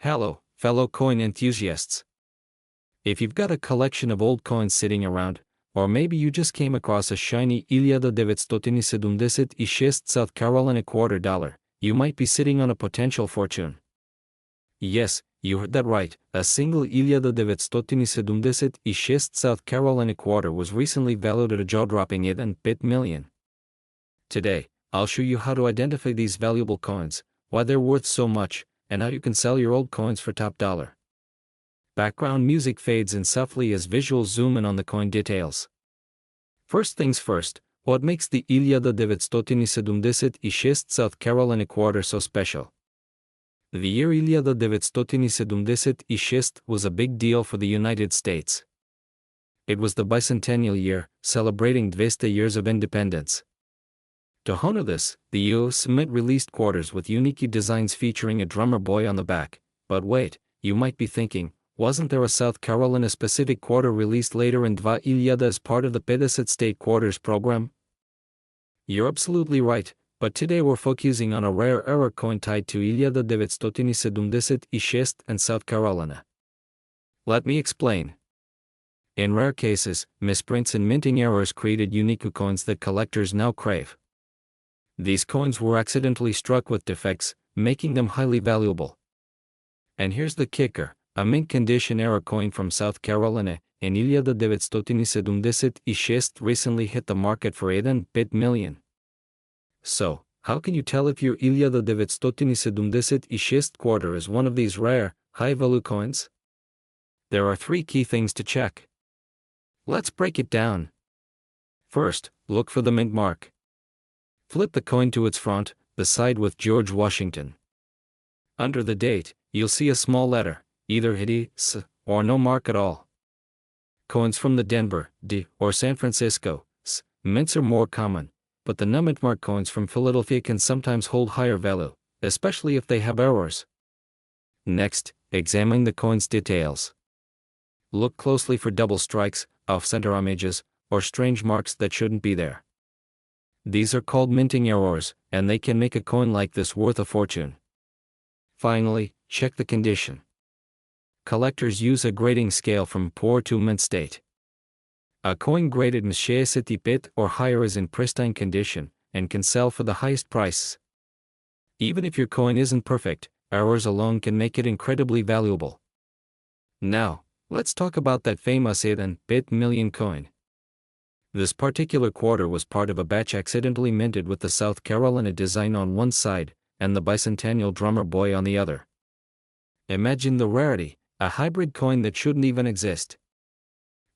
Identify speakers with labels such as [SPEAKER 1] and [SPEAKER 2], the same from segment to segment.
[SPEAKER 1] Hello, fellow coin enthusiasts. If you've got a collection of old coins sitting around, or maybe you just came across a shiny 1976 South Carolina $2, you might be sitting on a potential fortune. Yes, you heard that right, a single 1976 South Carolina quarter was recently valued at a jaw-dropping $8 million. Today, I'll show you how to identify these valuable coins, why they're worth so much, and how you can sell your old coins for top dollar. Background music fades in softly as visuals zoom in on the coin details. First things first, what makes the 1976 South Carolina quarter so special? The year 1976 was a big deal for the United States. It was the bicentennial year, celebrating 200 years of independence. To honor this, the U.S. Mint released quarters with unique designs featuring a drummer boy on the back. But wait, you might be thinking, wasn't there a South Carolina-specific quarter released later in Dva Ilyada as part of the Pedicet State Quarters program? You're absolutely right, but today we're focusing on a rare error coin tied to 1976 and South Carolina. Let me explain. In rare cases, misprints and minting errors created unique coins that collectors now crave. These coins were accidentally struck with defects, making them highly valuable. And here's the kicker. A mint condition error coin from South Carolina, in 1976 recently hit the market for $8 million. So, how can you tell if your 1976 quarter is one of these rare, high-value coins? There are 3 key things to check. Let's break it down. First, look for the mint mark. Flip the coin to its front, the side with George Washington. Under the date, you'll see a small letter, either S, or no mark at all. Coins from the Denver, D, or San Francisco, S, mints are more common, but the no-mint mark coins from Philadelphia can sometimes hold higher value, especially if they have errors. Next, examine the coin's details. Look closely for double strikes, off-center images, or strange marks that shouldn't be there. These are called minting errors, and they can make a coin like this worth a fortune. Finally, check the condition. Collectors use a grading scale from poor to mint state. A coin graded in 60 or higher is in pristine condition, and can sell for the highest price. Even if your coin isn't perfect, errors alone can make it incredibly valuable. Now, let's talk about that famous $8 million coin. This particular quarter was part of a batch accidentally minted with the South Carolina design on one side, and the bicentennial drummer boy on the other. Imagine the rarity, a hybrid coin that shouldn't even exist.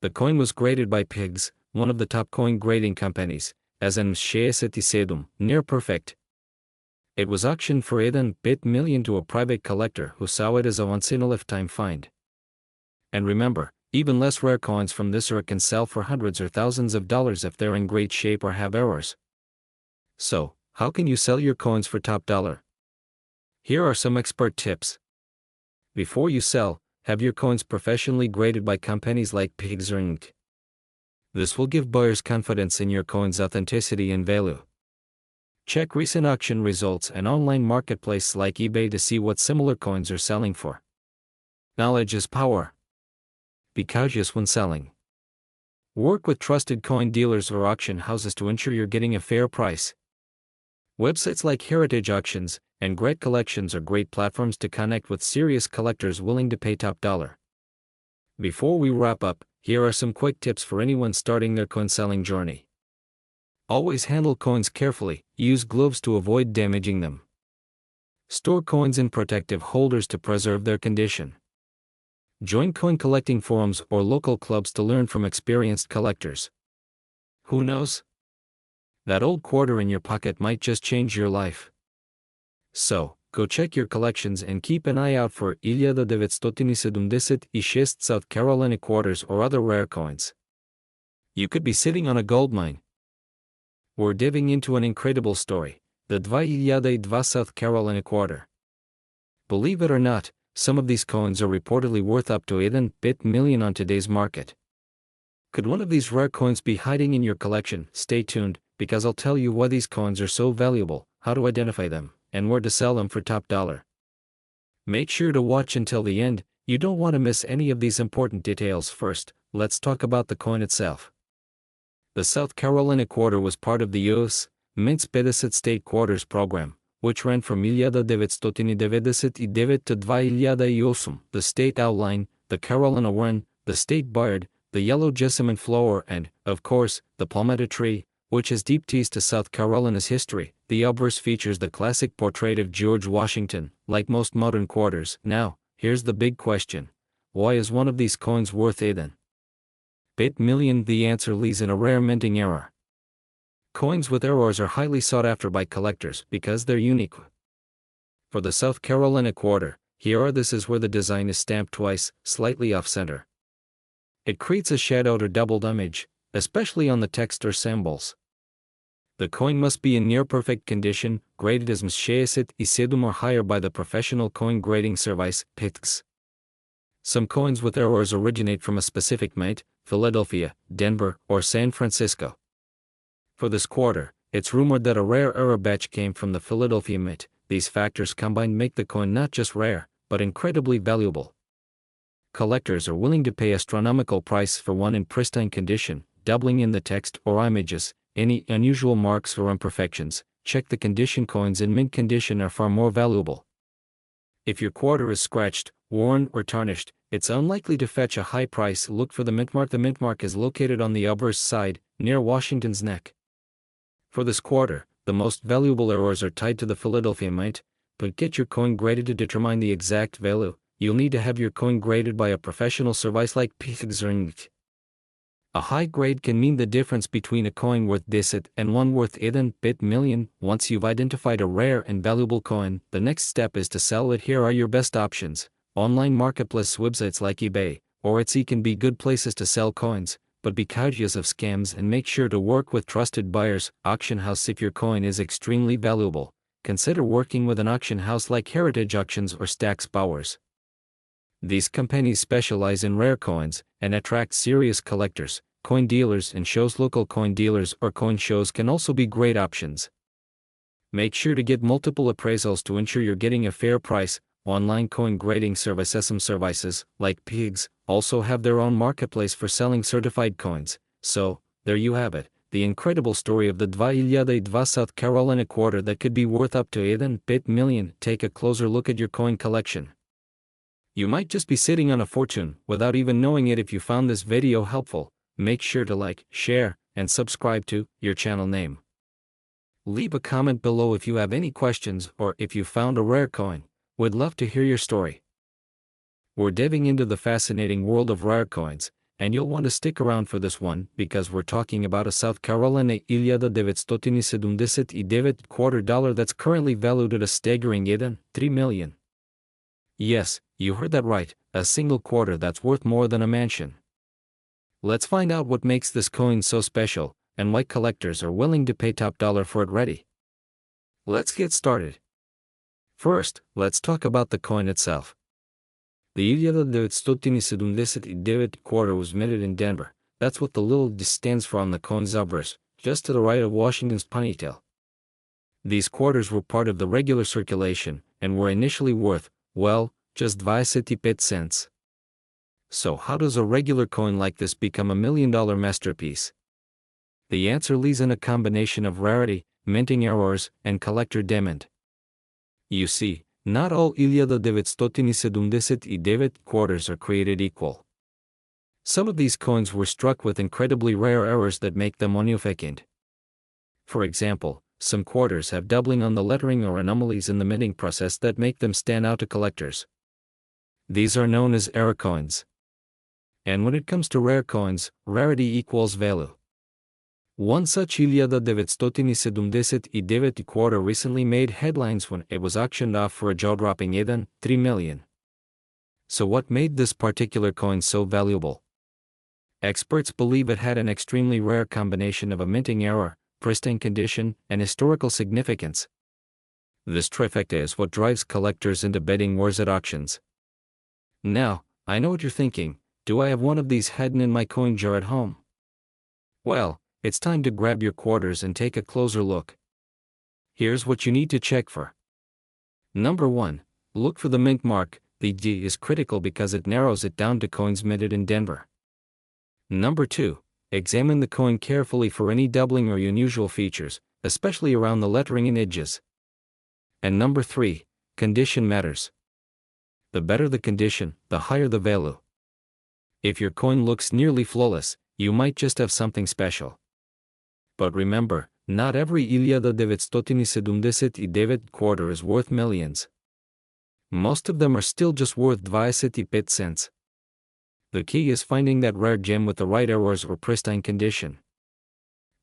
[SPEAKER 1] The coin was graded by Pigs, one of the top coin grading companies, as an 67, near perfect. It was auctioned for $8 million to a private collector who saw it as a once-in-a-lifetime find. And remember, even less rare coins from this era can sell for hundreds or thousands of dollars if they're in great shape or have errors. So, how can you sell your coins for top dollar? Here are some expert tips. Before you sell, have your coins professionally graded by companies like Pigs or Inc. This will give buyers confidence in your coin's authenticity and value. Check recent auction results and online marketplaces like eBay to see what similar coins are selling for. Knowledge is power. Be cautious when selling. Work with trusted coin dealers or auction houses to ensure you're getting a fair price. Websites like Heritage Auctions and Great Collections are great platforms to connect with serious collectors willing to pay top dollar. Before we wrap up, here are some quick tips for anyone starting their coin selling journey. Always handle coins carefully, use gloves to avoid damaging them. Store coins in protective holders to preserve their condition. Join coin collecting forums or local clubs to learn from experienced collectors. Who knows? That old quarter in your pocket might just change your life. So, go check your collections and keep an eye out for 1976 South Carolina quarters or other rare coins. You could be sitting on a goldmine. We're diving into an incredible story, the Dva Ilyada South Carolina quarter. Believe it or not, some of these coins are reportedly worth up to $8 million on today's market. Could one of these rare coins be hiding in your collection? Stay tuned, because I'll tell you why these coins are so valuable, how to identify them, and where to sell them for top dollar. Make sure to watch until the end, you don't want to miss any of these important details. First, let's talk about the coin itself. The South Carolina quarter was part of the U.S. Mint's 50 State Quarters program, which ran from 1999 to 2008. The state outline, the Carolina wren, the state bird, the yellow jessamine flower, and, of course, the palmetto tree, which has deep ties to South Carolina's history. The obverse features the classic portrait of George Washington, like most modern quarters. Now, here's the big question. Why is one of these coins worth $8 million? The answer lies in a rare minting error. Coins with errors are highly sought after by collectors because they're unique. For the South Carolina quarter, this is where the design is stamped twice, slightly off-center. It creates a shadowed or doubled image, especially on the text or symbols. The coin must be in near-perfect condition, graded as M67 or higher by the Professional Coin Grading Service, PCS. Some coins with errors originate from a specific mint, Philadelphia, Denver, or San Francisco. For this quarter, it's rumored that a rare error batch came from the Philadelphia mint. These factors combined make the coin not just rare, but incredibly valuable. Collectors are willing to pay astronomical price for one in pristine condition, doubling in the text or images. Any unusual marks or imperfections, check the condition. Coins in mint condition are far more valuable. If your quarter is scratched, worn, or tarnished, it's unlikely to fetch a high price. Look for the mint mark. The mint mark is located on the obverse side, near Washington's neck. For this quarter, the most valuable errors are tied to the Philadelphia mint, but get your coin graded to determine the exact value. You'll need to have your coin graded by a professional service like PCS or NCT. A high grade can mean the difference between a coin worth $8 and one worth $8 million. Once you've identified a rare and valuable coin, the next step is to sell it. Here are your best options. Online marketplace websites like eBay or Etsy can be good places to sell coins, but be cautious of scams and make sure to work with trusted buyers. Auction house. If your coin is extremely valuable, consider working with an auction house like Heritage Auctions or Stax Bowers. These companies specialize in rare coins and attract serious collectors. Coin dealers and shows. Local coin dealers or coin shows can also be great options. Make sure to get multiple appraisals to ensure you're getting a fair price. Online coin grading services. Some services, like PCS, also have their own marketplace for selling certified coins. So, there you have it, the incredible story of the 2008 South Carolina quarter that could be worth up to $8 million. Take a closer look at your coin collection. You might just be sitting on a fortune without even knowing it. If you found this video helpful, make sure to like, share, and subscribe to your channel name. Leave a comment below if you have any questions or if you found a rare coin. We'd love to hear your story. We're diving into the fascinating world of rare coins, and you'll want to stick around for this one because we're talking about a South Carolina $979 quarter dollar that's currently valued at a staggering $3 million. Yes, you heard that right, a single quarter that's worth more than a mansion. Let's find out what makes this coin so special, and why collectors are willing to pay top dollar for it. Ready? Let's get started. First, let's talk about the coin itself. The $979 quarter was minted in Denver. That's what the little D stands for on the coin's obverse, just to the right of Washington's ponytail. These quarters were part of the regular circulation, and were initially worth, well, just 25 cents. So how does a regular coin like this become a $1 million masterpiece? The answer lies in a combination of rarity, minting errors, and collector demand. You see, not all $979 quarters are created equal. Some of these coins were struck with incredibly rare errors that make them significant. For example, some quarters have doubling on the lettering or anomalies in the minting process that make them stand out to collectors. These are known as error coins. And when it comes to rare coins, rarity equals value. One such $979 quarter recently made headlines when it was auctioned off for a jaw-dropping $3 million. So what made this particular coin so valuable? Experts believe it had an extremely rare combination of a minting error, pristine condition, and historical significance. This trifecta is what drives collectors into bidding wars at auctions. Now, I know what you're thinking, do I have one of these hidden in my coin jar at home? Well, it's time to grab your quarters and take a closer look. Here's what you need to check for. Number 1. Look for the mint mark. The D is critical because it narrows it down to coins minted in Denver. Number 2. Examine the coin carefully for any doubling or unusual features, especially around the lettering and edges. And number 3. Condition matters. The better the condition, the higher the value. If your coin looks nearly flawless, you might just have something special. But remember, not every 1979 quarter is worth millions. Most of them are still just worth 25 cents. The key is finding that rare gem with the right errors or pristine condition.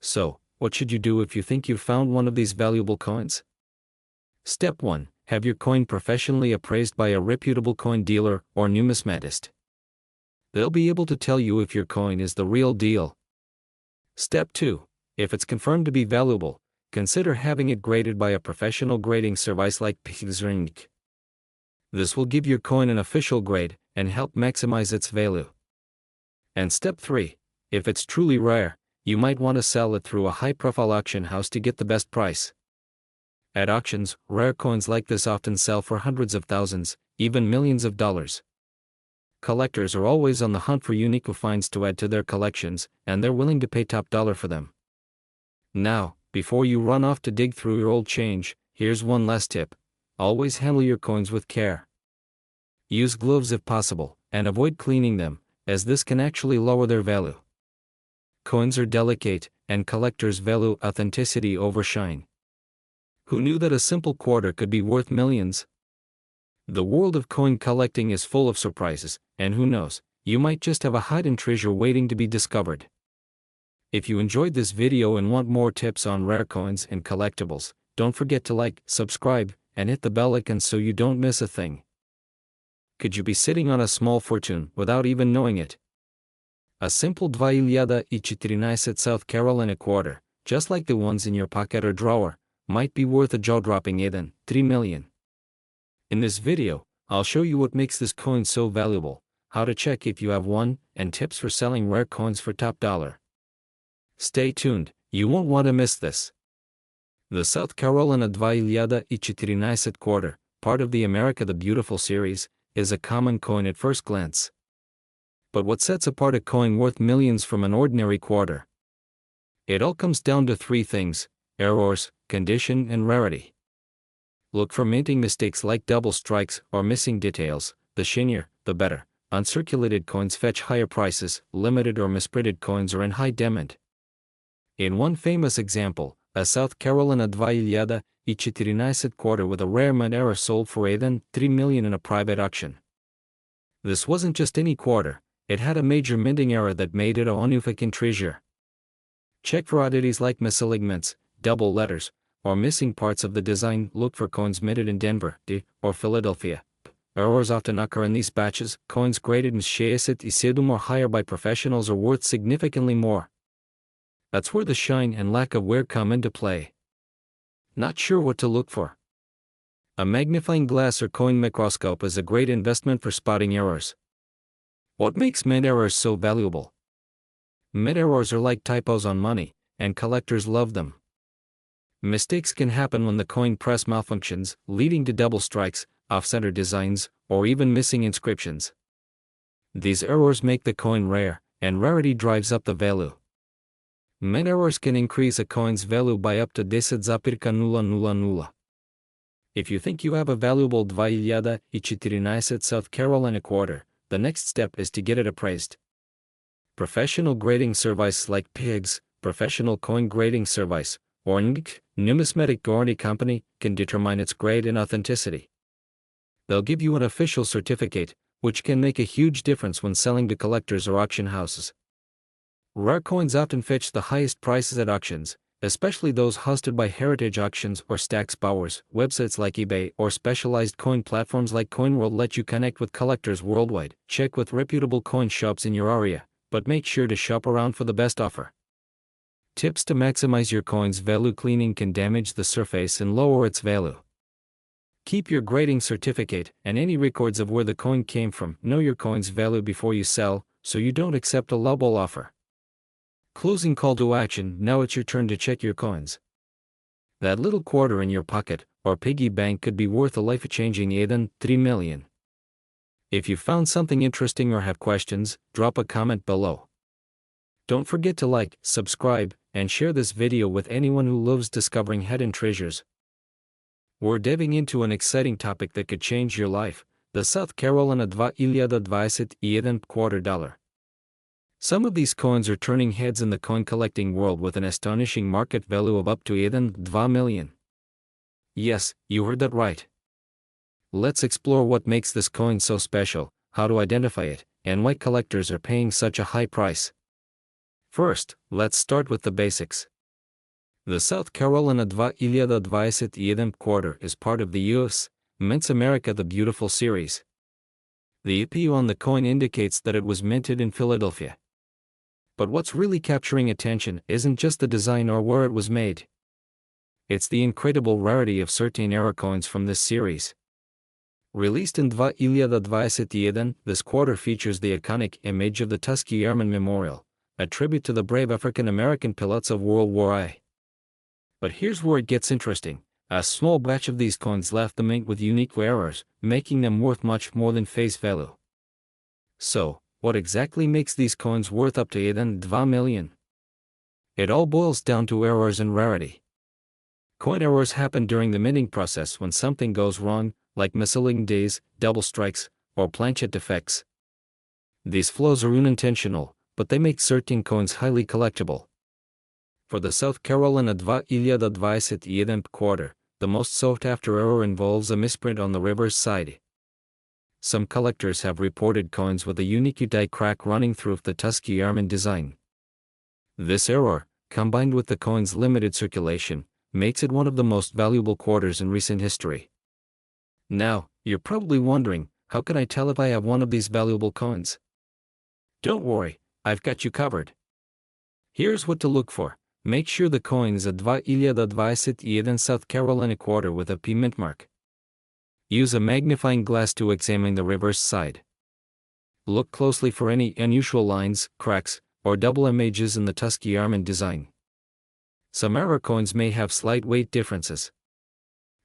[SPEAKER 1] So, what should you do if you think you've found one of these valuable coins? Step 1. Have your coin professionally appraised by a reputable coin dealer or numismatist. They'll be able to tell you if your coin is the real deal. Step 2. If it's confirmed to be valuable, consider having it graded by a professional grading service like PXRNG. This will give your coin an official grade and help maximize its value. And step 3. If it's truly rare, you might want to sell it through a high-profile auction house to get the best price. At auctions, rare coins like this often sell for hundreds of thousands, even millions of dollars. Collectors are always on the hunt for unique finds to add to their collections, and they're willing to pay top dollar for them. Now, before you run off to dig through your old change, here's one last tip. Always handle your coins with care. Use gloves if possible, and avoid cleaning them, as this can actually lower their value. Coins are delicate, and collectors value authenticity over shine. Who knew that a simple quarter could be worth millions? The world of coin collecting is full of surprises, and who knows, you might just have a hidden treasure waiting to be discovered. If you enjoyed this video and want more tips on rare coins and collectibles, don't forget to like, subscribe, and hit the bell icon so you don't miss a thing. Could you be sitting on a small fortune without even knowing it? A simple 2014 South Carolina quarter, just like the ones in your pocket or drawer, might be worth a jaw-dropping even $3 million. In this video, I'll show you what makes this coin so valuable, how to check if you have one, and tips for selling rare coins for top dollar. Stay tuned, you won't want to miss this. The South Carolina 2014 quarter, part of the America the Beautiful series, is a common coin at first glance. But what sets apart a coin worth millions from an ordinary quarter? It all comes down to 3 things: errors, condition, and rarity. Look for minting mistakes like double strikes or missing details. The shinier, the better. Uncirculated coins fetch higher prices, limited or misprinted coins are in high demand. In one famous example, a South Carolina 2014 quarter with a rare mint error sold for $3 million in a private auction. This wasn't just any quarter, it had a major minting error that made it a significant treasure. Check for oddities like misalignments, double letters, or missing parts of the design. Look for coins minted in Denver, or Philadelphia. Errors often occur in these batches. Coins graded in Shayset or higher by professionals are worth significantly more. That's where the shine and lack of wear come into play. Not sure what to look for? A magnifying glass or coin microscope is a great investment for spotting errors. What makes mint errors so valuable? Mint errors are like typos on money, and collectors love them. Mistakes can happen when the coin press malfunctions, leading to double strikes, off-center designs, or even missing inscriptions. These errors make the coin rare, and rarity drives up the value. Mint errors can increase a coin's value by up to 10,000. If you think you have a valuable 2014 South Carolina quarter, the next step is to get it appraised. Professional grading services like PIGS, Professional Coin Grading Service, or NGC, Numismatic Guarantee Company, can determine its grade and authenticity. They'll give you an official certificate, which can make a huge difference when selling to collectors or auction houses. Rare coins often fetch the highest prices at auctions, especially those hosted by heritage auctions or Stax Bowers. Websites like eBay or specialized coin platforms like CoinWorld let you connect with collectors worldwide. Check with reputable coin shops in your area, but make sure to shop around for the best offer. Tips to maximize your coin's value: cleaning can damage the surface and lower its value. Keep your grading certificate and any records of where the coin came from. Know your coin's value before you sell, so you don't accept a lowball offer. Closing call to action: now it's your turn to check your coins. That little quarter in your pocket, or piggy bank could be worth a life-changing Eden 3 million. If you found something interesting or have questions, drop a comment below. Don't forget to like, subscribe, and share this video with anyone who loves discovering hidden treasures. We're diving into an exciting topic that could change your life, the South Carolina 2020 Eden $2. Some of these coins are turning heads in the coin collecting world with an astonishing market value of up to Eden 2 million. Yes, you heard that right. Let's explore what makes this coin so special, how to identify it, and why collectors are paying such a high price. First, let's start with the basics. The South Carolina 2020 Eden $2 is part of the U.S. Mints America the Beautiful series. The EPU on the coin indicates that it was minted in Philadelphia. But what's really capturing attention isn't just the design or where it was made. It's the incredible rarity of certain era coins from this series. Released in 2020 Eden, this $2 features the iconic image of the Tuskegee Airmen Memorial, a tribute to the brave African-American pilots of World War I. But here's where it gets interesting. A small batch of these coins left the mint with unique errors, making them worth much more than face value. So, what exactly makes these coins worth up to Eden 2 million? It all boils down to errors and rarity. Coin errors happen during the minting process when something goes wrong, like misaligned days, double strikes, or planchet defects. These flaws are unintentional, but they make certain coins highly collectible. For the South Carolina 2020 Eden $2, the most sought-after error involves a misprint on the reverse side. Some collectors have reported coins with a unique die crack running through the Tuskegee Airmen design. This error, combined with the coin's limited circulation, makes it one of the most valuable $2s in recent history. Now, you're probably wondering, how can I tell if I have one of these valuable coins? Don't worry, I've got you covered. Here's what to look for. Make sure the coin is a 2020 Eden South Carolina $2 with a P mint mark. Use a magnifying glass to examine the reverse side. Look closely for any unusual lines, cracks, or double images in the Tuskegee Airmen design. Some error coins may have slight weight differences.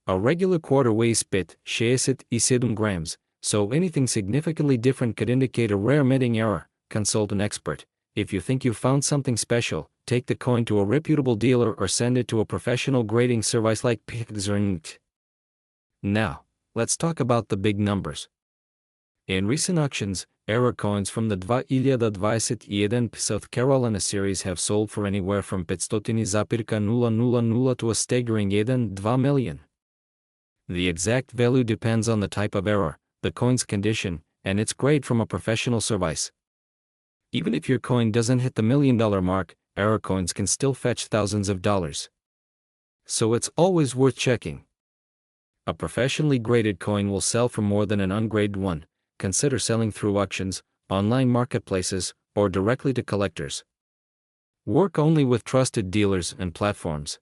[SPEAKER 1] A regular $2 weighs 7 grams, so anything significantly different could indicate a rare minting error. Consult an expert. If you think you found something special, take the coin to a reputable dealer or send it to a professional grading service like PIXRNT. Now, let's talk about the big numbers. In recent auctions, error coins from the 2020 Eden South Carolina series have sold for anywhere from 500,000 to a staggering Eden 2 million. The exact value depends on the type of error, the coin's condition, and its grade from a professional service. Even if your coin doesn't hit the $1 million mark, error coins can still fetch thousands of dollars. So it's always worth checking. A professionally graded coin will sell for more than an ungraded one. Consider selling through auctions, online marketplaces, or directly to collectors. Work only with trusted dealers and platforms.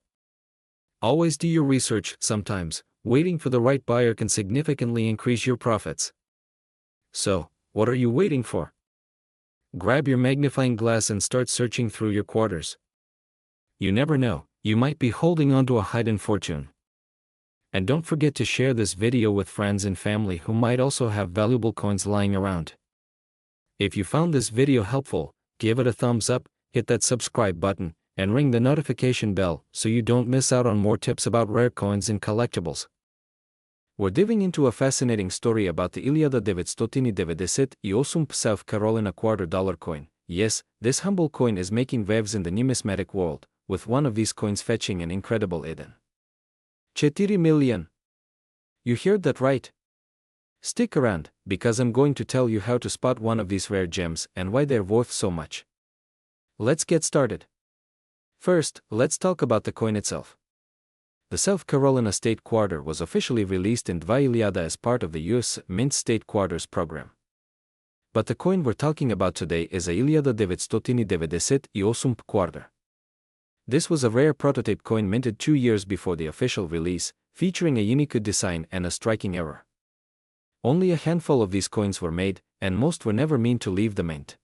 [SPEAKER 1] Always do your research. Sometimes, waiting for the right buyer can significantly increase your profits. So, what are you waiting for? Grab your magnifying glass and start searching through your $2s. You never know, you might be holding onto a hidden fortune. And don't forget to share this video with friends and family who might also have valuable coins lying around. If you found this video helpful, give it a thumbs up, hit that subscribe button, and ring the notification bell so you don't miss out on more tips about rare coins and collectibles. We're diving into a fascinating story about the 2020 South Carolina $2 coin. Yes, this humble coin is making waves in the numismatic world, with one of these coins fetching an incredible Eden 4 million. You heard that right. Stick around, because I'm going to tell you how to spot one of these rare gems and why they're worth so much. Let's get started. First, let's talk about the coin itself. The South Carolina State $2 was officially released in 2020 as part of the U.S. Mint State $2s program. But the coin we're talking about today is a 2020 $2. This was a rare prototype coin minted 2 years before the official release, featuring a unique design and a striking error. Only a handful of these coins were made, and most were never meant to leave the mint.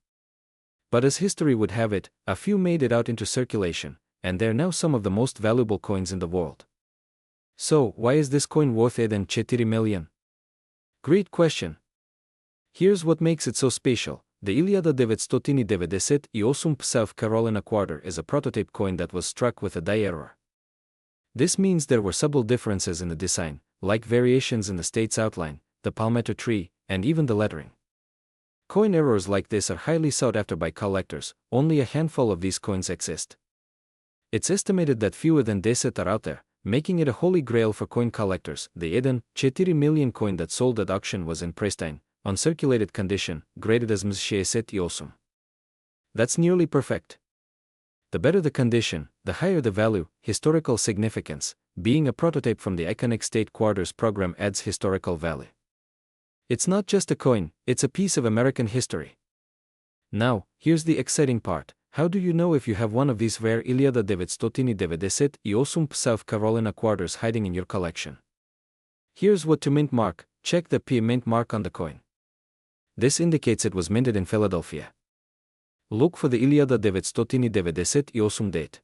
[SPEAKER 1] But as history would have it, a few made it out into circulation, and they're now some of the most valuable coins in the world. So, why is this coin worth more than 4 million? Great question. Here's what makes it so special. The 1998 South Carolina quarter is a prototype coin that was struck with a die error. This means there were subtle differences in the design, like variations in the state's outline, the palmetto tree, and even the lettering. Coin errors like this are highly sought after by collectors. Only a handful of these coins exist. It's estimated that fewer than 10 are out there, making it a holy grail for coin collectors. The 4 million coin that sold at auction was in pristine, uncirculated condition, graded as M68. That's nearly perfect. The better the condition, the higher the value. Historical significance. Being a prototype from the iconic State Quarters program adds historical value. It's not just a coin, it's a piece of American history. Now, here's the exciting part. How do you know if you have one of these rare 1998 South Carolina quarters hiding in your collection? Here's what to mint mark. Check the P mint mark on the coin. This indicates it was minted in Philadelphia. Look for the 1998 date.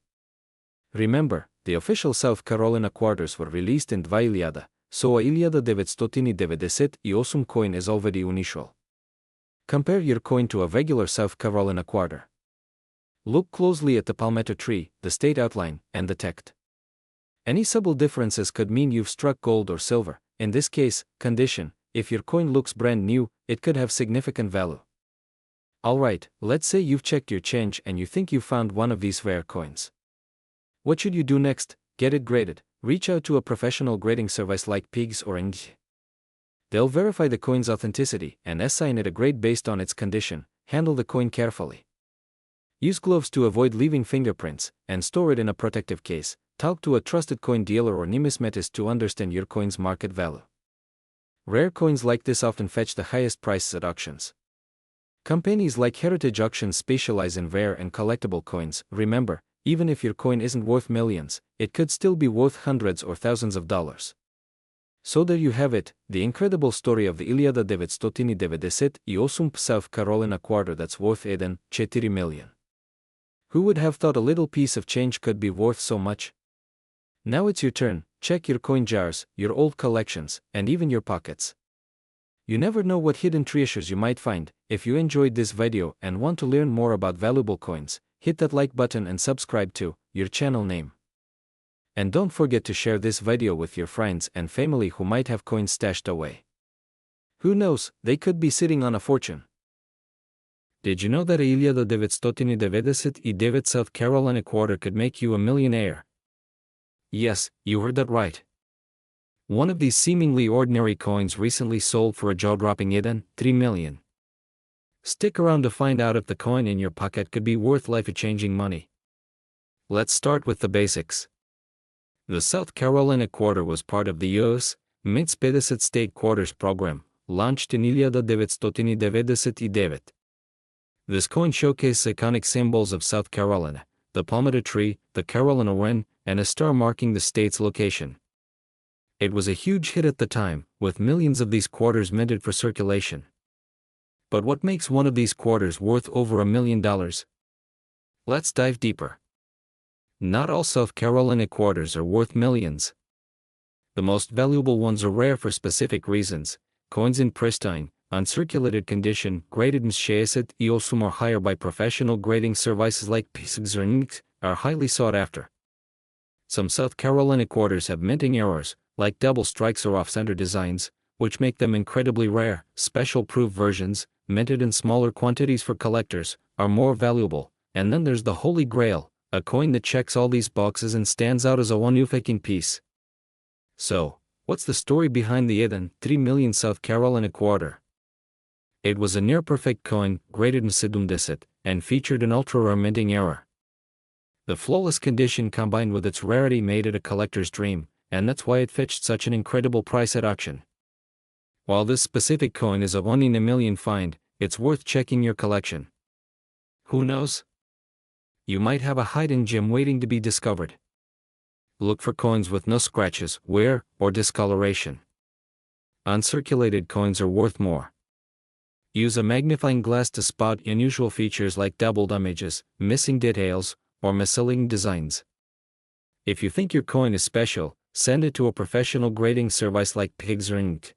[SPEAKER 1] Remember, the official South Carolina quarters were released in 2 so a 1998 coin is already unusual. Compare your coin to a regular South Carolina quarter. Look closely at the palmetto tree, the state outline, and the text. Any subtle differences could mean you've struck gold or silver. In this case, condition. If your coin looks brand new, it could have significant value. Alright, let's say you've checked your change and you think you found one of these rare coins. What should you do next? Get it graded. Reach out to a professional grading service like Pigs or Ing. They'll verify the coin's authenticity and assign it a grade based on its condition. Handle the coin carefully. Use gloves to avoid leaving fingerprints, and store it in a protective case. Talk to a trusted coin dealer or numismatist to understand your coin's market value. Rare coins like this often fetch the highest prices at auctions. Companies like Heritage Auctions specialize in rare and collectible coins. Remember, even if your coin isn't worth millions, it could still be worth hundreds or thousands of dollars. So there you have it, the incredible story of the 1998 South Carolina quarter that's worth more than 4 million. Who would have thought a little piece of change could be worth so much? Now it's your turn. Check your coin jars, your old collections, and even your pockets. You never know what hidden treasures you might find. If you enjoyed this video and want to learn more about valuable coins, hit that like button and subscribe to your channel name. And don't forget to share this video with your friends and family who might have coins stashed away. Who knows, they could be sitting on a fortune. Did you know that a 1999 South Carolina quarter could make you a millionaire? Yes, you heard that right. One of these seemingly ordinary coins recently sold for a jaw-dropping $3 million. Stick around to find out if the coin in your pocket could be worth life-changing money. Let's start with the basics. The South Carolina quarter was part of the U.S. Mint's State Quarters program, launched in 1999. This coin showcases iconic symbols of South Carolina, the palmetto tree, the Carolina wren, and a star marking the state's location. It was a huge hit at the time, with millions of these quarters minted for circulation. But what makes one of these quarters worth over $1 million? Let's dive deeper. Not all South Carolina quarters are worth millions. The most valuable ones are rare for specific reasons. Coins in pristine, uncirculated condition, graded M68 or higher by professional grading services like Pigs or Ing, are highly sought after. Some South Carolina quarters have minting errors, like double strikes or off-center designs, which make them incredibly rare. Special proof versions, minted in smaller quantities for collectors, are more valuable. And then there's the Holy Grail, a coin that checks all these boxes and stands out as a one-of-a-kind piece. So, what's the story behind the 3 million South Carolina quarter? It was a near-perfect coin, graded M68, and featured an ultra-rare minting error. The flawless condition combined with its rarity made it a collector's dream, and that's why it fetched such an incredible price at auction. While this specific coin is a 1 in a million find, it's worth checking your collection. Who knows? You might have a hidden gem waiting to be discovered. Look for coins with no scratches, wear, or discoloration. Uncirculated coins are worth more. Use a magnifying glass to spot unusual features like doubled images, missing details, or misleading designs. If you think your coin is special, send it to a professional grading service like PigsRinc.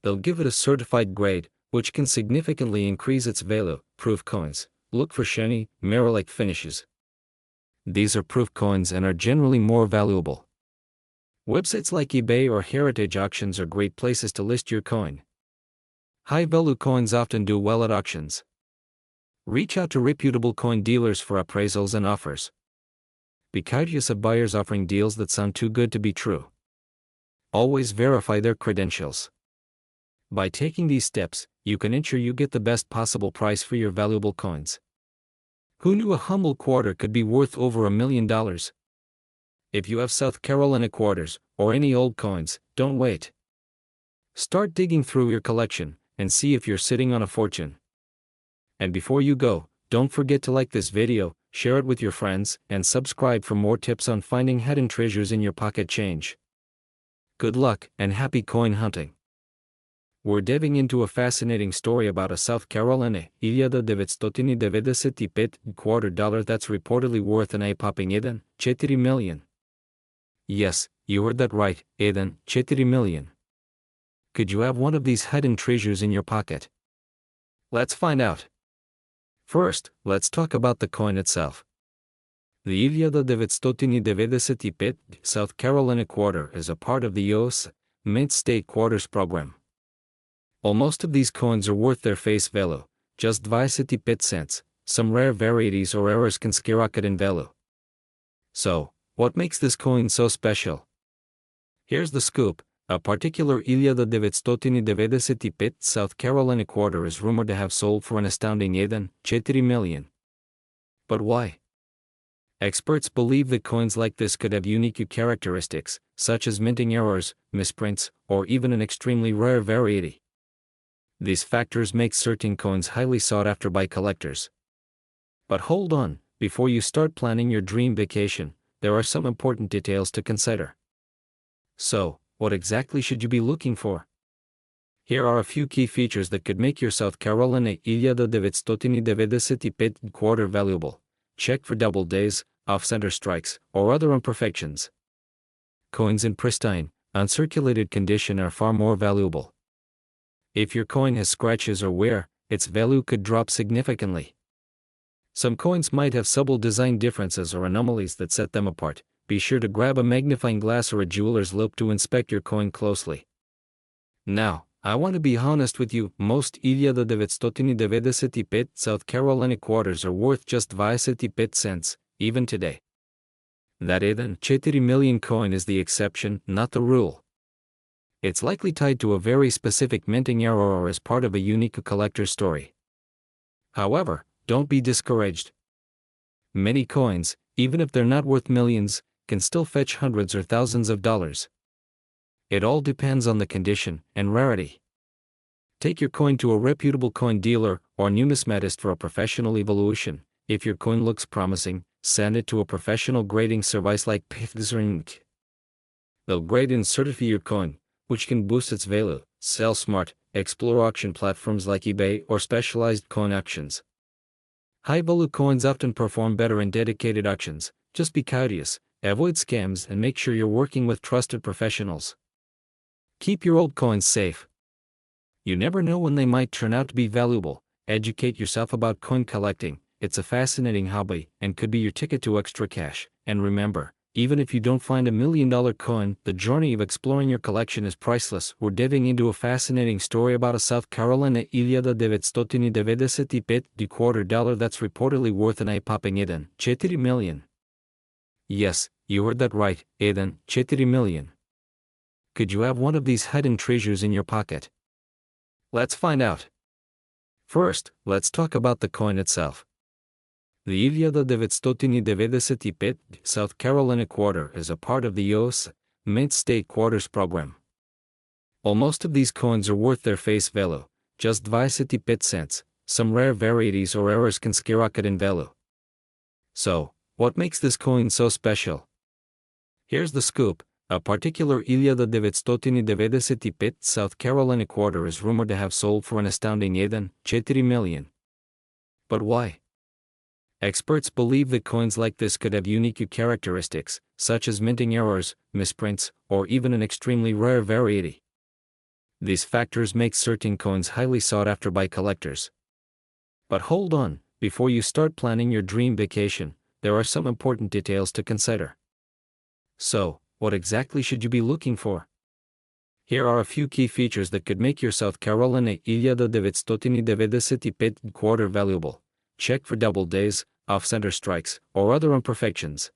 [SPEAKER 1] They'll give it a certified grade, which can significantly increase its value. Proof coins. Look for shiny, mirror-like finishes. These are proof coins and are generally more valuable. Websites like eBay or Heritage Auctions are great places to list your coin. High-value coins often do well at auctions. Reach out to reputable coin dealers for appraisals and offers. Be courteous of buyers offering deals that sound too good to be true. Always verify their credentials. By taking these steps, you can ensure you get the best possible price for your valuable coins. Who knew a humble quarter could be worth over $1 million? If you have South Carolina quarters, or any old coins, don't wait. Start digging through your collection, and see if you're sitting on a fortune. And before you go, don't forget to like this video, share it with your friends, and subscribe for more tips on finding hidden treasures in your pocket change. Good luck, and happy coin hunting! We're diving into a fascinating story about a South Carolina $995 quarter dollar that's reportedly worth an eye-popping $4 million. Yes, you heard that right, $4 million. Could you have one of these hidden treasures in your pocket? Let's find out. First, let's talk about the coin itself. The $995 South Carolina quarter is a part of the U.S. Mint State Quarters program. While most of these coins are worth their face value, just 25 cents, some rare varieties or errors can skyrocket in value. So, what makes this coin so special? Here's the scoop. A particular $995 South Carolina quarter is rumored to have sold for an astounding $4 million. But why? Experts believe that coins like this could have unique characteristics, such as minting errors, misprints, or even an extremely rare variety. These factors make certain coins highly sought after by collectors. But hold on, before you start planning your dream vacation, there are some important details to consider. So, what exactly should you be looking for? Here are a few key features that could make your South Carolina $995 quarter valuable. Check for double days, off-center strikes, or other imperfections. Coins in pristine, uncirculated condition are far more valuable. If your coin has scratches or wear, its value could drop significantly. Some coins might have subtle design differences or anomalies that set them apart. Be sure to grab a magnifying glass or a jeweler's loupe to inspect your coin closely. Now, I want to be honest with you, most $995 South Carolina quarters are worth just 25 cents, even today. That $4 million coin is the exception, not the rule. It's likely tied to a very specific minting error or as part of a unique collector's story. However, don't be discouraged. Many coins, even if they're not worth millions, can still fetch hundreds or thousands of dollars. It all depends on the condition and rarity. Take your coin to a reputable coin dealer or numismatist for a professional evaluation. If your coin looks promising, send it to a professional grading service like PigsRinc. They'll grade and certify your coin, which can boost its value. Sell smart, explore auction platforms like eBay or specialized coin auctions. High-value coins often perform better in dedicated auctions. Just be courteous, avoid scams, and make sure you're working with trusted professionals. Keep your old coins safe. You never know when they might turn out to be valuable. Educate yourself about coin collecting. It's a fascinating hobby and could be your ticket to extra cash. And remember, even if you don't find $1 million coin, the journey of exploring your collection is priceless. We're diving into a fascinating story about a South Carolina $995 quarter dollar that's reportedly worth an eye-popping $4 million. Yes, you heard that right, $4 million. Could you have one of these hidden treasures in your pocket? Let's find out. First, let's talk about the coin itself. The $995 South Carolina quarter is a part of the U.S. Mint State Quarters program. While most of these coins are worth their face value, just 25 cents, some rare varieties or errors can skyrocket in value. So, what makes this coin so special? Here's the scoop. A particular $995 South Carolina quarter is rumored to have sold for an astounding $4 million. But why? Experts believe that coins like this could have unique characteristics, such as minting errors, misprints, or even an extremely rare variety. These factors make certain coins highly sought after by collectors. But hold on, before you start planning your dream vacation, there are some important details to consider. So, what exactly should you be looking for? Here are a few key features that could make your South Carolina 1995 quarter valuable. Check for double days, off-center strikes, or other imperfections.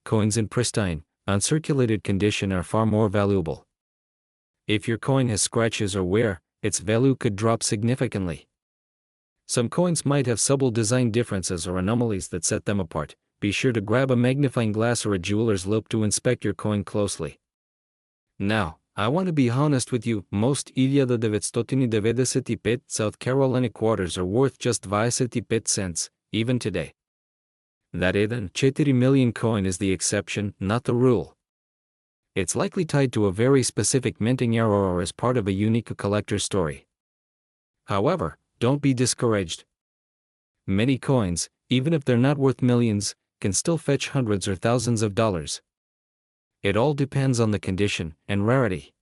[SPEAKER 1] Coins in pristine, uncirculated condition are far more valuable. If your coin has scratches or wear, its value could drop significantly. Some coins might have subtle design differences or anomalies that set them apart. Be sure to grab a magnifying glass or a jeweler's loupe to inspect your coin closely. Now, I want to be honest with you, most 1995 South Carolina quarters are worth just 25 cents, even today. That 4 million coin is the exception, not the rule. It's likely tied to a very specific minting error or as part of a unique collector's story. However, don't be discouraged. Many coins, even if they're not worth millions, can still fetch hundreds or thousands of dollars. It all depends on the condition and rarity.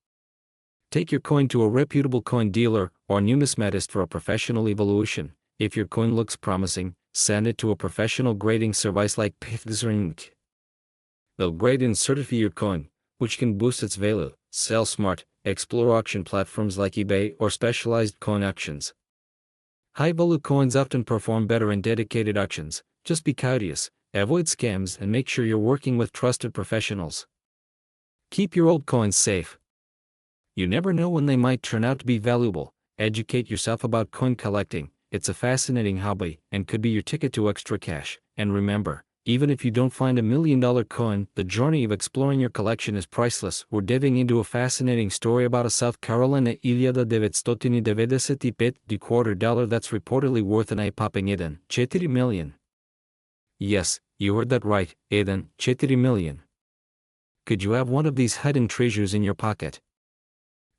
[SPEAKER 1] Take your coin to a reputable coin dealer or numismatist for a professional evaluation. If your coin looks promising, send it to a professional grading service like Pithzring. They'll grade and certify your coin, which can boost its value. Sell smart, explore auction platforms like eBay or specialized coin auctions. High-value coins often perform better in dedicated auctions. Just be courteous, avoid scams, and make sure you're working with trusted professionals. Keep your old coins safe. You never know when they might turn out to be valuable. Educate yourself about coin collecting. It's a fascinating hobby and could be your ticket to extra cash. And remember, even if you don't find $1 million coin, the journey of exploring your collection is priceless. We're diving into a fascinating story about a South Carolina 1995 quarter dollar that's reportedly worth an eye-popping 4 million. Yes, you heard that right, 4 million. Could you have one of these hidden treasures in your pocket?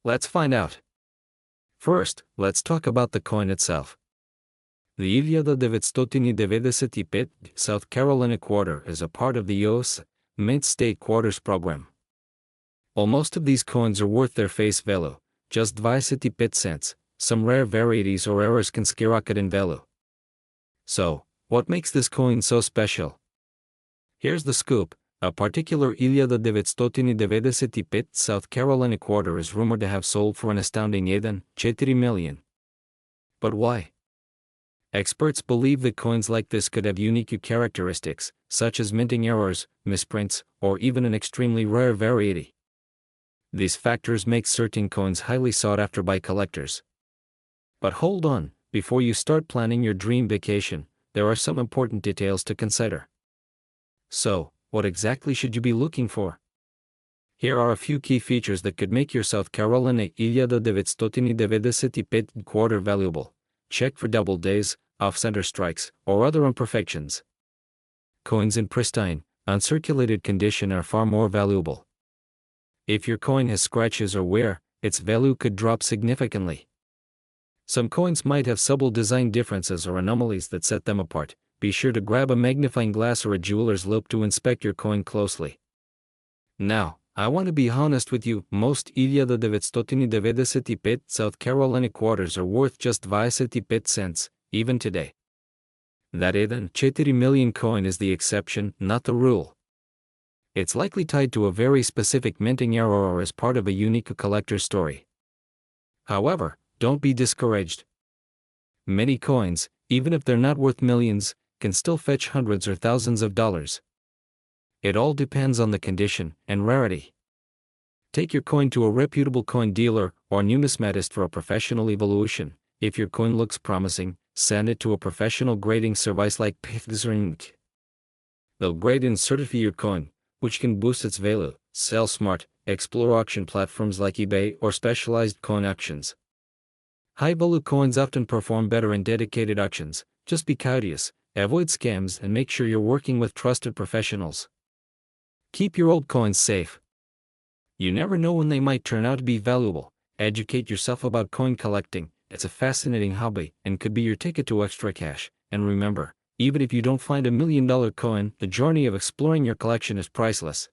[SPEAKER 1] Let's find out. First, let's talk about the coin itself. The 1995 South Carolina quarter is a part of the U.S. Mint State Quarters program. While most of these coins are worth their face value, just 25 cents, some rare varieties or errors can skyrocket in value. So, what makes this coin so special? Here's the scoop. A particular 1995 South Carolina quarter is rumored to have sold for an astounding 4 million. But why? Experts believe that coins like this could have unique characteristics, such as minting errors, misprints, or even an extremely rare variety. These factors make certain coins highly sought after by collectors. But hold on, before you start planning your dream vacation, there are some important details to consider. So, what exactly should you be looking for? Here are a few key features that could make your South Carolina 1995 quarter valuable. Check for double days, off-center strikes, or other imperfections. Coins in pristine, uncirculated condition are far more valuable. If your coin has scratches or wear, its value could drop significantly. Some coins might have subtle design differences or anomalies that set them apart. Be sure to grab a magnifying glass or a jeweler's loupe to inspect your coin closely. Now, I want to be honest with you, most 1995 South Carolina quarters are worth just 25 cents, even today. That 4 million coin is the exception, not the rule. It's likely tied to a very specific minting error or as part of a unique collector's story. However, don't be discouraged. Many coins, even if they're not worth millions, can still fetch hundreds or thousands of dollars. It all depends on the condition and rarity. Take your coin to a reputable coin dealer or numismatist for a professional evaluation. If your coin looks promising, send it to a professional grading service like Pithzring. They'll grade and certify your coin, which can boost its value. Sell smart, explore auction platforms like eBay or specialized coin auctions. High-value coins often perform better in dedicated auctions. Just be courteous, avoid scams, and make sure you're working with trusted professionals. Keep your old coins safe. You never know when they might turn out to be valuable. Educate yourself about coin collecting. It's a fascinating hobby and could be your ticket to extra cash. And remember, Even if you don't find $1 million coin, the journey of exploring your collection is priceless.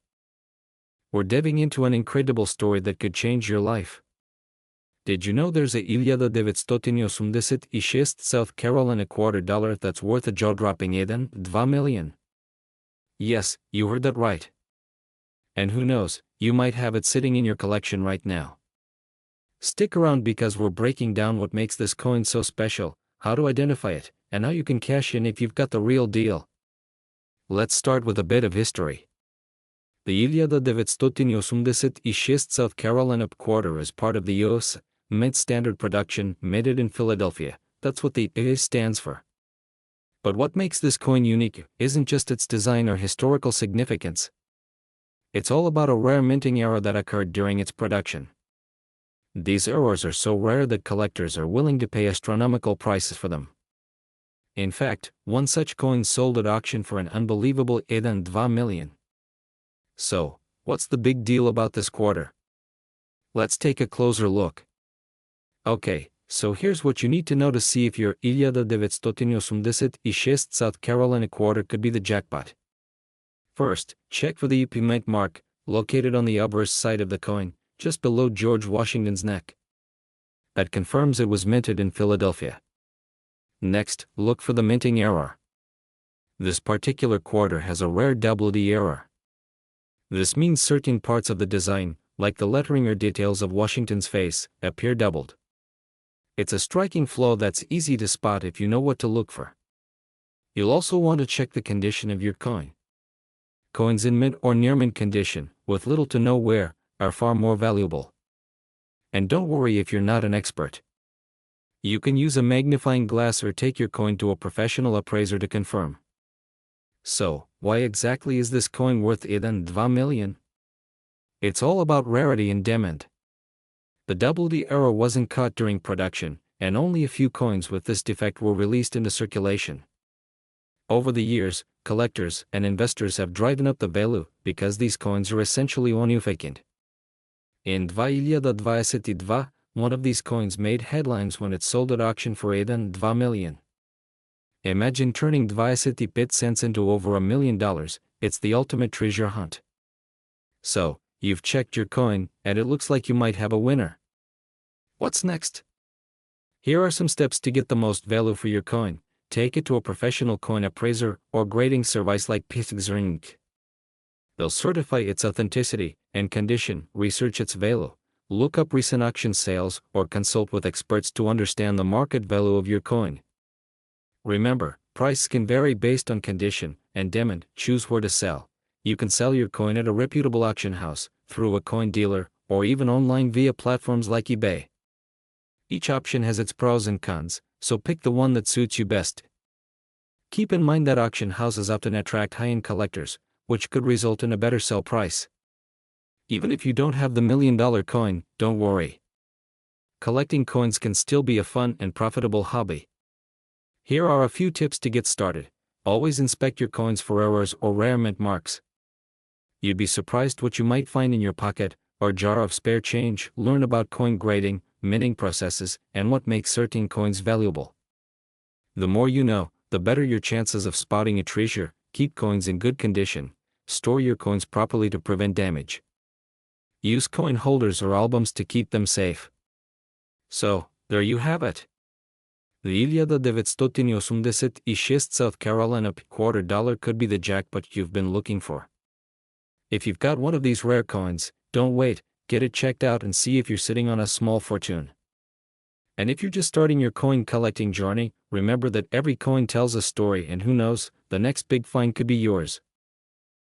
[SPEAKER 1] We're diving into an incredible story that could change your life. Did you know there's a 1986 South Carolina $250 that's worth a jaw-dropping $2 million? Yes, you heard that right. And who knows, you might have it sitting in your collection right now. Stick around because we're breaking down what makes this coin so special, how to identify it, and how you can cash in if you've got the real deal. Let's start with a bit of history. The 1986 South Carolina quarter is part of the U.S. Mint Standard production, minted in Philadelphia. That's what the A stands for. But what makes this coin unique isn't just its design or historical significance. It's all about a rare minting error that occurred during its production. These errors are so rare that collectors are willing to pay astronomical prices for them. In fact, one such coin sold at auction for an unbelievable $2 million. So, what's the big deal about this quarter? Let's take a closer look. Okay, so here's what you need to know to see if your 1986 South Carolina quarter could be the jackpot. First, check for the UP Mint mark, located on the obverse side of the coin, just below George Washington's neck. That confirms it was minted in Philadelphia. Next, look for the minting error. This particular quarter has a rare double D error. This means certain parts of the design, like the lettering or details of Washington's face, appear doubled. It's a striking flaw that's easy to spot if you know what to look for. You'll also want to check the condition of your coin. Coins in mint or near mint condition, with little to no wear, are far more valuable. And don't worry if you're not an expert. You can use a magnifying glass or take your coin to a professional appraiser to confirm. So, why exactly is this coin worth $2 million? It's all about rarity and demand. The double D error wasn't caught during production, and only a few coins with this defect were released into circulation. Over the years, collectors and investors have driven up the value because these coins are essentially unified. In 2022, one of these coins made headlines when it sold at auction for $2 million. Imagine turning 25 cents into over $1 million. It's the ultimate treasure hunt. So, you've checked your coin, and it looks like you might have a winner. What's next? Here are some steps to get the most value for your coin. Take it to a professional coin appraiser or grading service like Pixar Inc. They'll certify its authenticity and condition, research its value, look up recent auction sales, or consult with experts to understand the market value of your coin. Remember, price can vary based on condition and demand. Choose where to sell. You can sell your coin at a reputable auction house, through a coin dealer, or even online via platforms like eBay. Each option has its pros and cons, so pick the one that suits you best. Keep in mind that auction houses often attract high-end collectors, which could result in a better sell price. Even if you don't have the $1 million coin, don't worry. Collecting coins can still be a fun and profitable hobby. Here are a few tips to get started. Always inspect your coins for errors or rare mint marks. You'd be surprised what you might find in your pocket or jar of spare change. Learn about coin grading, minting processes, and what makes certain coins valuable. The more you know, the better your chances of spotting a treasure. Keep coins in good condition. Store your coins properly to prevent damage. Use coin holders or albums to keep them safe. So, there you have it. The 1986 South Carolina $250 could be the jackpot you've been looking for. If you've got one of these rare coins, don't wait, get it checked out and see if you're sitting on a small fortune. And if you're just starting your coin collecting journey, remember that every coin tells a story, and who knows, the next big find could be yours.